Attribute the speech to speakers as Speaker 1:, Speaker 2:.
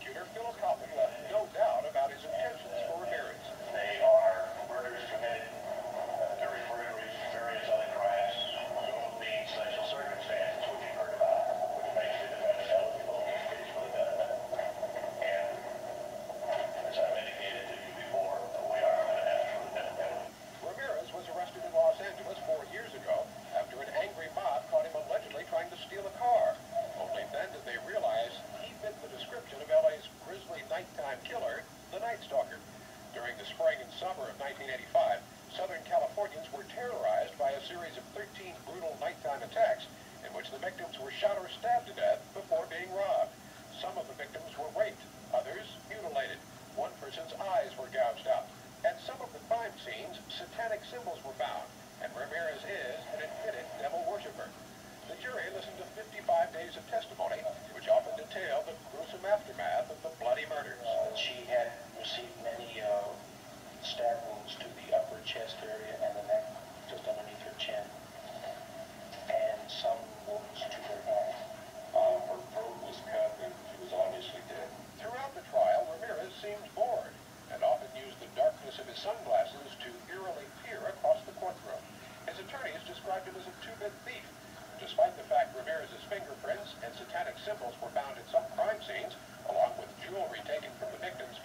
Speaker 1: prosecutor, Philip Hoffman, left no doubt about his intentions for Ramirez.
Speaker 2: They are murders committed to refer to various other crimes, will be special circumstances, which you've heard about, which makes the defendant eligible in this case for the benefit. And as I've indicated to you before, we are going to ask for the benefit.
Speaker 1: Ramirez was arrested in Los Angeles 4 years ago after an angry mob caught him allegedly trying to steal a car. Only then did they realize he fit the description of LA's grisly nighttime killer, the Night Stalker. During the spring and summer of 1985, Southern Californians were terrorized by a series of 13 brutal nighttime attacks in which the victims were shot or stabbed to death before being robbed. Some of the victims were raped, others mutilated. One person's eyes were gouged out. At some of the crime scenes, satanic symbols were found, and Ramirez is an admitted devil worshiper. The jury listened to 55 days of testimony, which often detailed the gruesome aftermath of the bloody murders.
Speaker 2: She had received many stab wounds to the upper chest area and the neck, just underneath her chin, and some wounds to her neck. Her throat was cut, and she was obviously dead.
Speaker 1: Throughout the trial, Ramirez seemed bored and often used the darkness of his sunglasses to eerily peer across the courtroom. His attorneys described him as a two-bit thief. Despite the fact Ramirez's fingerprints and satanic symbols were found at some crime scenes, along with jewelry taken from the victims,